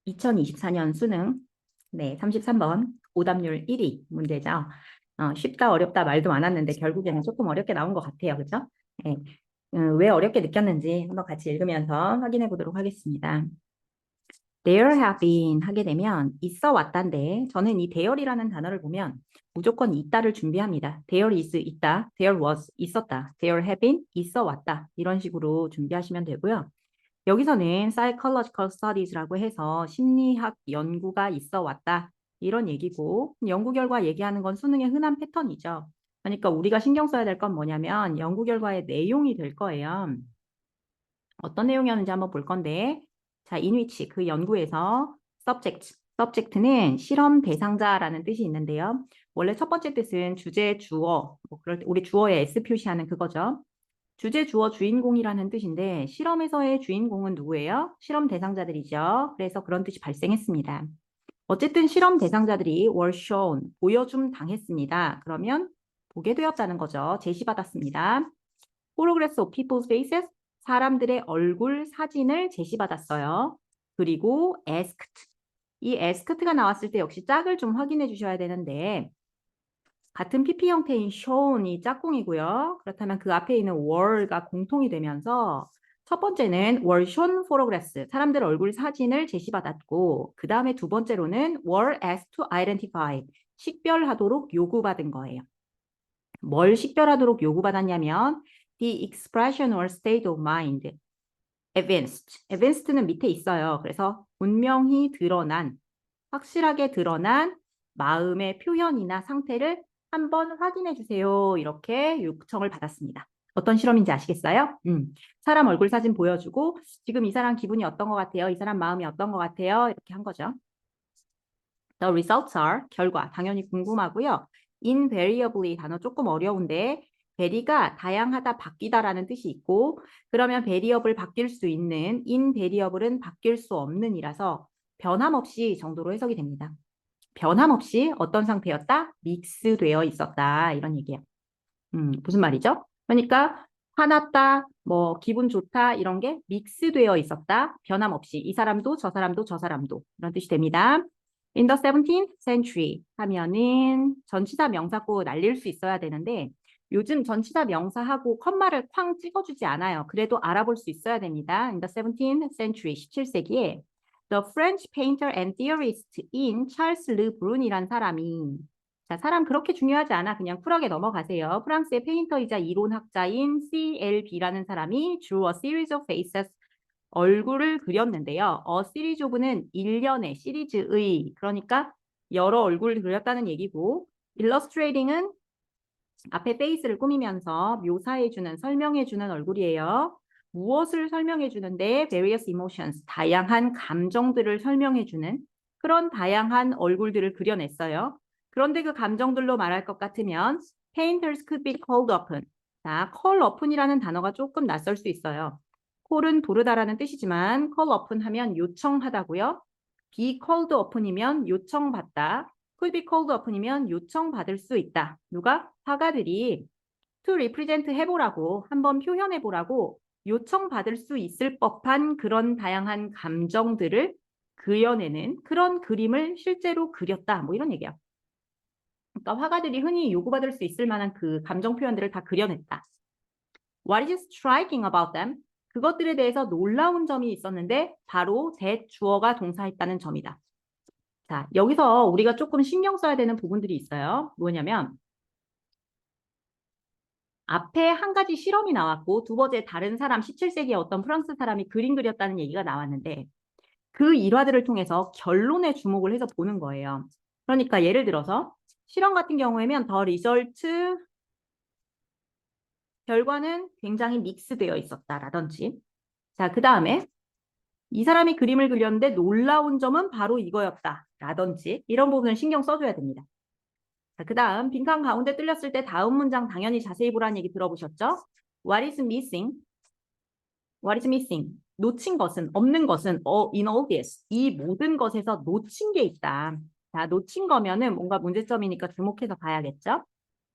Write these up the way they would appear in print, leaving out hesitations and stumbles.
2024년 수능 네, 33번 오답률 1위 문제죠. 쉽다 어렵다 말도 많았는데 결국에는 조금 어렵게 나온 것 같아요. 그죠? 네, 왜 어렵게 느꼈는지 한번 같이 읽으면서 확인해 보도록 하겠습니다. There have been 하게 되면 있어 왔단데 저는 이 there이라는 단어를 보면 무조건 있다를 준비합니다. There is 있다, there was 있었다, there have been 있어 왔다 이런 식으로 준비하시면 되고요. 여기서는 psychological studies라고 해서 심리학 연구가 있어 왔다. 이런 얘기고 연구 결과 얘기하는 건 수능의 흔한 패턴이죠. 그러니까 우리가 신경 써야 될 건 뭐냐면 연구 결과의 내용이 될 거예요. 어떤 내용이었는지 한번 볼 건데 자, in which 그 연구에서 subject는 실험 대상자라는 뜻이 있는데요. 원래 첫 번째 뜻은 주제, 주어, 뭐 그럴 때 우리 주어에 S 표시하는 그거죠. 주제, 주어, 주인공이라는 뜻인데 실험에서의 주인공은 누구예요? 실험 대상자들이죠. 그래서 그런 뜻이 발생했습니다. 어쨌든 실험 대상자들이 were shown, 보여줌 당했습니다. 그러면 보게 되었다는 거죠. 제시받았습니다. Photographs of people's faces, 사람들의 얼굴 사진을 제시받았어요. 그리고 asked, 이 asked가 나왔을 때 역시 짝을 좀 확인해 주셔야 되는데 같은 PP 형태인 shown이 짝꿍이고요. 그렇다면 그 앞에 있는 were가 공통이 되면서 첫 번째는 were shown photographs, 사람들 얼굴 사진을 제시받았고 그 다음에 두 번째로는 were asked to identify, 식별하도록 요구받은 거예요. 뭘 식별하도록 요구받았냐면 the expression or state of mind, evinced는 밑에 있어요. 그래서 분명히 드러난, 확실하게 드러난 마음의 표현이나 상태를 한번 확인해 주세요. 이렇게 요청을 받았습니다. 어떤 실험인지 아시겠어요? 사람 얼굴 사진 보여주고 지금 이 사람 기분이 어떤 것 같아요? 이 사람 마음이 어떤 것 같아요? 이렇게 한 거죠. The results are, 결과, 당연히 궁금하고요. invariably 단어 조금 어려운데 very가 다양하다, 바뀌다라는 뜻이 있고 그러면 variable 바뀔 수 있는, invariable은 바뀔 수 없는 이라서 변함없이 정도로 해석이 됩니다. 변함없이 어떤 상태였다? 믹스되어 있었다. 이런 얘기예요. 무슨 말이죠? 그러니까 화났다, 뭐 기분 좋다 이런 게 믹스되어 있었다. 변함없이 이 사람도 저 사람도 저 사람도 이런 뜻이 됩니다. In the 17th century 하면은 전치사 명사고 날릴 수 있어야 되는데 요즘 전치사 명사하고 컴마를 쾅 찍어주지 않아요. 그래도 알아볼 수 있어야 됩니다. In the 17th century 17세기에 The French painter and theorist in Charles Le Brun이란 사람이 자, 사람 그렇게 중요하지 않아. 그냥 쿨하게 넘어가세요. 프랑스의 페인터이자 이론학자인 CLB라는 사람이 drew a series of faces, 얼굴을 그렸는데요. a series of는 일련의 시리즈의, 그러니까 여러 얼굴을 그렸다는 얘기고 illustrating은 앞에 face를 꾸미면서 묘사해주는, 설명해주는 얼굴이에요. 무엇을 설명해주는데 various emotions, 다양한 감정들을 설명해주는 그런 다양한 얼굴들을 그려냈어요. 그런데 그 감정들로 말할 것 같으면 painters could be called upon. 자, call upon이라는 단어가 조금 낯설 수 있어요. call은 부르다라는 뜻이지만 call upon 하면 요청하다고요. be called upon이면 요청받다. could be called upon이면 요청받을 수 있다. 누가? 화가들이 to represent 해보라고, 한번 표현해보라고 요청받을 수 있을 법한 그런 다양한 감정들을 그려내는 그런 그림을 실제로 그렸다. 뭐 이런 얘기야. 그러니까 화가들이 흔히 요구받을 수 있을 만한 그 감정 표현들을 다 그려냈다. What is striking about them? 그것들에 대해서 놀라운 점이 있었는데 바로 that 주어가 동사했다는 점이다. 자, 여기서 우리가 조금 신경 써야 되는 부분들이 있어요. 뭐냐면 앞에 한 가지 실험이 나왔고 두 번째 다른 사람 17세기의 어떤 프랑스 사람이 그림 그렸다는 얘기가 나왔는데 그 일화들을 통해서 결론에 주목을 해서 보는 거예요. 그러니까 예를 들어서 실험 같은 경우에는 더 리설트 결과는 굉장히 믹스되어 있었다라든지 자, 그 다음에 이 사람이 그림을 그렸는데 놀라운 점은 바로 이거였다라든지 이런 부분을 신경 써줘야 됩니다. 자, 그 다음 빈칸 가운데 뚫렸을 때 다음 문장 당연히 자세히 보라는 얘기 들어보셨죠? What is missing? What is missing? 놓친 것은, 없는 것은 in all this. 이 모든 것에서 놓친 게 있다. 자, 놓친 거면은 뭔가 문제점이니까 주목해서 봐야겠죠?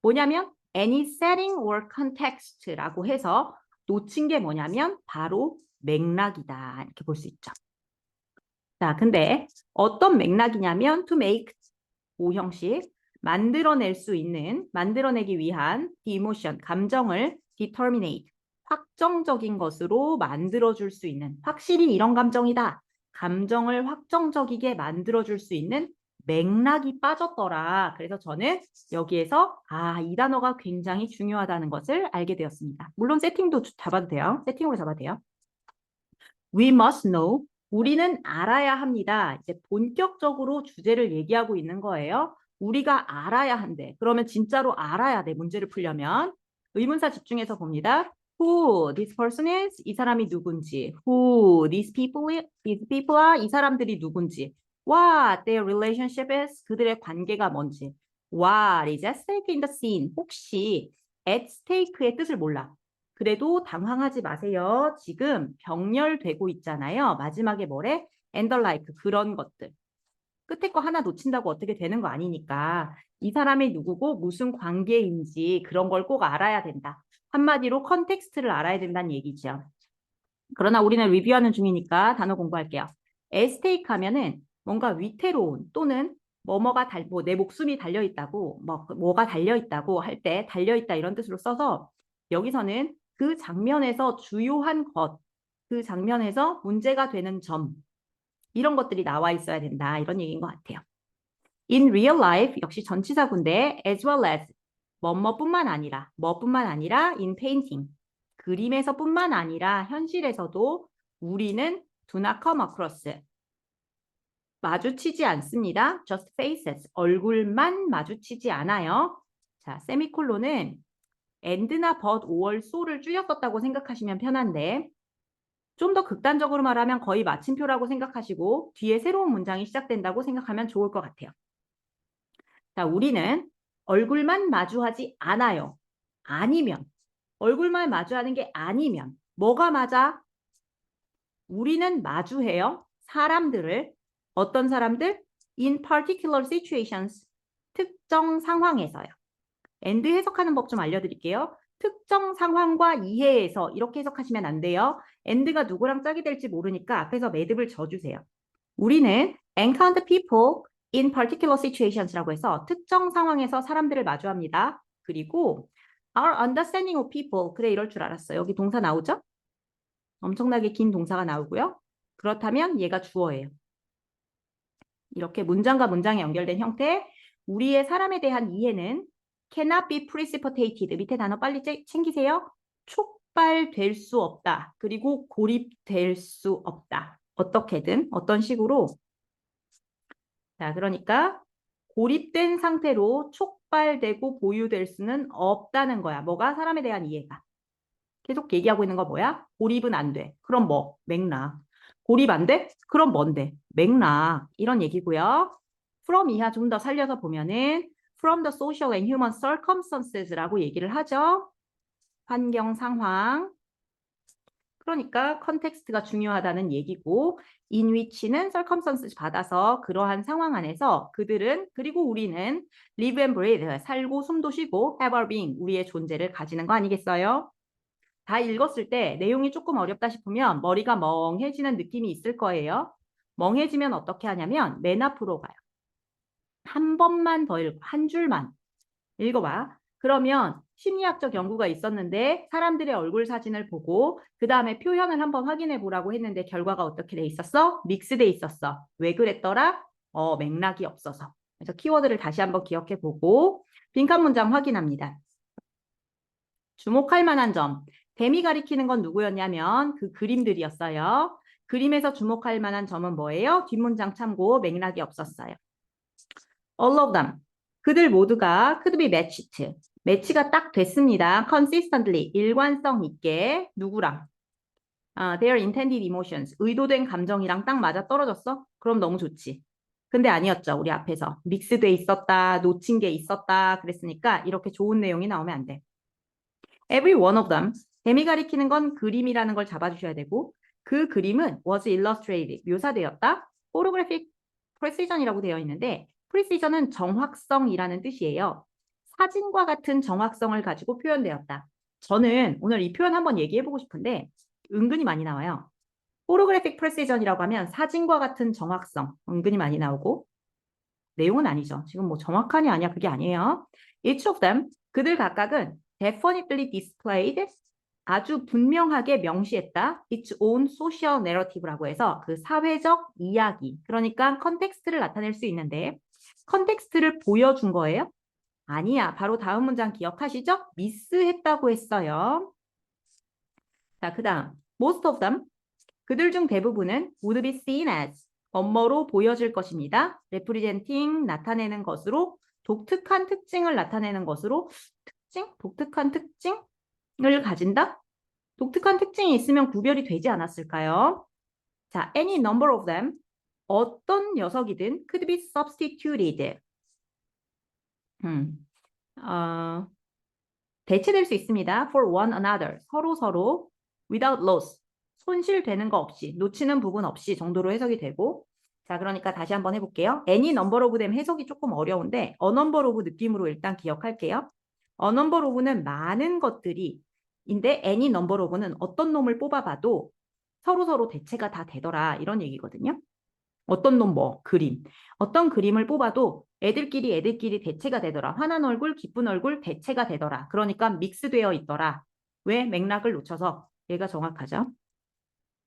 뭐냐면 any setting or context라고 해서 놓친 게 뭐냐면 바로 맥락이다. 이렇게 볼 수 있죠. 자, 근데 어떤 맥락이냐면 to make 오형식 만들어낼 수 있는 만들어내기 위한 the emotion 감정을 determinate 확정적인 것으로 만들어줄 수 있는 확실히 이런 감정이다. 감정을 확정적이게 만들어줄 수 있는 맥락이 빠졌더라. 그래서 저는 여기에서 이 단어가 굉장히 중요하다는 것을 알게 되었습니다. 물론 세팅도 잡아도 돼요. 세팅으로 잡아도 돼요. We must know. 우리는 알아야 합니다. 이제 본격적으로 주제를 얘기하고 있는 거예요. 우리가 알아야 한대. 그러면 진짜로 알아야 돼. 문제를 풀려면. 의문사 집중해서 봅니다. Who this person is? 이 사람이 누군지. Who these people are? 이 사람들이 누군지. What their relationship is? 그들의 관계가 뭔지. What is at stake in the scene? 혹시 at stake의 뜻을 몰라. 그래도 당황하지 마세요. 지금 병렬되고 있잖아요. 마지막에 뭐래? And the like 그런 것들. 끝에 거 하나 놓친다고 어떻게 되는 거 아니니까 이 사람이 누구고 무슨 관계인지 그런 걸 꼭 알아야 된다. 한마디로 컨텍스트를 알아야 된다는 얘기죠. 그러나 우리는 리뷰하는 중이니까 단어 공부할게요. 에스테이크 하면은 뭔가 위태로운 또는 내 목숨이 달려있다고 뭐가 달려있다고 할 때 달려있다 이런 뜻으로 써서 여기서는 그 장면에서 주요한 것, 그 장면에서 문제가 되는 점 이런 것들이 나와 있어야 된다 이런 얘기인 것 같아요. In real life 역시 전치사구인데 as well as 뭐뿐만 아니라 in painting 그림에서뿐만 아니라 현실에서도 우리는 do not come across 마주치지 않습니다. just faces 얼굴만 마주치지 않아요. 자, 세미콜론은 and나 but, or, so를 줄여 썼다고 생각하시면 편한데 좀 더 극단적으로 말하면 거의 마침표라고 생각하시고 뒤에 새로운 문장이 시작된다고 생각하면 좋을 것 같아요. 자, 우리는 얼굴만 마주하지 않아요. 아니면 얼굴만 마주하는 게 아니면 뭐가 맞아? 우리는 마주해요. 사람들을 어떤 사람들? In particular situations 특정 상황에서요. and 해석하는 법 좀 알려드릴게요. 특정 상황과 이해해서 이렇게 해석하시면 안 돼요. and가 누구랑 짝이 될지 모르니까 앞에서 매듭을 져주세요. 우리는 encounter people in particular situations라고 해서 특정 상황에서 사람들을 마주합니다. 그리고 our understanding of people 그래 이럴 줄 알았어. 여기 동사 나오죠? 엄청나게 긴 동사가 나오고요. 그렇다면 얘가 주어예요. 이렇게 문장과 문장이 연결된 형태 우리의 사람에 대한 이해는 cannot be precipitated 밑에 단어 빨리 챙기세요. 촉발될 수 없다. 그리고 고립될 수 없다. 어떻게든 어떤 식으로 자 그러니까 고립된 상태로 촉발되고 보유될 수는 없다는 거야. 뭐가? 사람에 대한 이해가. 계속 얘기하고 있는 거 뭐야? 고립은 안 돼. 그럼 뭐? 맥락. 고립 안 돼? 그럼 뭔데? 맥락. 이런 얘기고요. from 이하 좀 더 살려서 보면은 from the social and human circumstances라고 얘기를 하죠. 환경 상황. 그러니까 컨텍스트가 중요하다는 얘기고 in which는 circumstances 받아서 그러한 상황 안에서 그들은 그리고 우리는 live and breathe 살고 숨도 쉬고 have our being 우리의 존재를 가지는 거 아니겠어요? 다 읽었을 때 내용이 조금 어렵다 싶으면 머리가 멍해지는 느낌이 있을 거예요. 멍해지면 어떻게 하냐면 맨 앞으로 가요. 한 번만 더 읽고 한 줄만 읽어봐. 그러면 심리학적 연구가 있었는데 사람들의 얼굴 사진을 보고 그 다음에 표현을 한번 확인해 보라고 했는데 결과가 어떻게 돼 있었어? 믹스돼 있었어. 왜 그랬더라? 맥락이 없어서. 그래서 키워드를 다시 한번 기억해 보고 빈칸 문장 확인합니다. 주목할 만한 점. 뱀이 가리키는 건 누구였냐면 그 그림들이었어요. 그림에서 주목할 만한 점은 뭐예요? 뒷문장 참고 맥락이 없었어요. All of them. 그들 모두가 could be matched. 매치가 딱 됐습니다. consistently. 일관성 있게. 누구랑? their intended emotions. 의도된 감정이랑 딱 맞아 떨어졌어? 그럼 너무 좋지. 근데 아니었죠. 우리 앞에서. 믹스돼 있었다. 놓친 게 있었다. 그랬으니까 이렇게 좋은 내용이 나오면 안 돼. Every one of them. 뱀이 가리키는 건 그림이라는 걸 잡아주셔야 되고 그 그림은 was illustrated. 묘사되었다. photographic precision이라고 되어 있는데 precision은 정확성이라는 뜻이에요. 사진과 같은 정확성을 가지고 표현되었다. 저는 오늘 이 표현 한번 얘기해보고 싶은데 은근히 많이 나와요. 포토그래픽 프레시전이라고 하면 사진과 같은 정확성 은근히 많이 나오고 내용은 아니죠. 지금 뭐 정확하니 아니야 그게 아니에요. Each of them 그들 각각은 definitely displayed 아주 분명하게 명시했다. Its own social narrative라고 해서 그 사회적 이야기 그러니까 컨텍스트를 나타낼 수 있는데 컨텍스트를 보여준 거예요? 아니야. 바로 다음 문장 기억하시죠? 미스했다고 했어요. 자, 그 다음 most of them 그들 중 대부분은 would be seen as 뭐뭐로 보여질 것입니다. representing 나타내는 것으로 독특한 특징을 나타내는 것으로 독특한 특징을 가진다? 독특한 특징이 있으면 구별이 되지 않았을까요? 자, any number of them 어떤 녀석이든 could be substituted. 대체될 수 있습니다. for one another 서로 without loss 손실되는 거 없이 놓치는 부분 없이 정도로 해석이 되고 자 그러니까 다시 한번 해볼게요. any number of them 해석이 조금 어려운데 a number of 느낌으로 일단 기억할게요. a number of는 많은 것들이 인데 any number of는 어떤 놈을 뽑아봐도 서로 대체가 다 되더라 이런 얘기거든요. 어떤 놈 뭐 그림 어떤 그림을 뽑아도 애들끼리 대체가 되더라. 화난 얼굴 기쁜 얼굴 대체가 되더라. 그러니까 믹스되어 있더라. 왜? 맥락을 놓쳐서 얘가 정확하죠.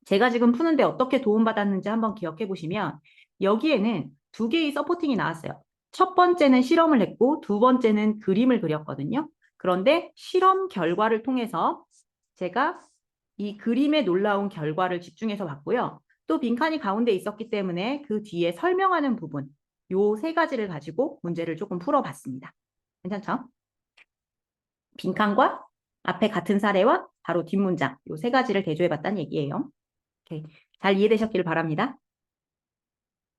제가 지금 푸는데 어떻게 도움받았는지 한번 기억해 보시면 여기에는 두 개의 서포팅이 나왔어요. 첫 번째는 실험을 했고 두 번째는 그림을 그렸거든요. 그런데 실험 결과를 통해서 제가 이 그림에 놀라운 결과를 집중해서 봤고요. 또 빈칸이 가운데 있었기 때문에 그 뒤에 설명하는 부분 요 세 가지를 가지고 문제를 조금 풀어봤습니다. 괜찮죠? 빈칸과 앞에 같은 사례와 바로 뒷문장 요 세 가지를 대조해봤다는 얘기예요. 오케이. 잘 이해되셨기를 바랍니다.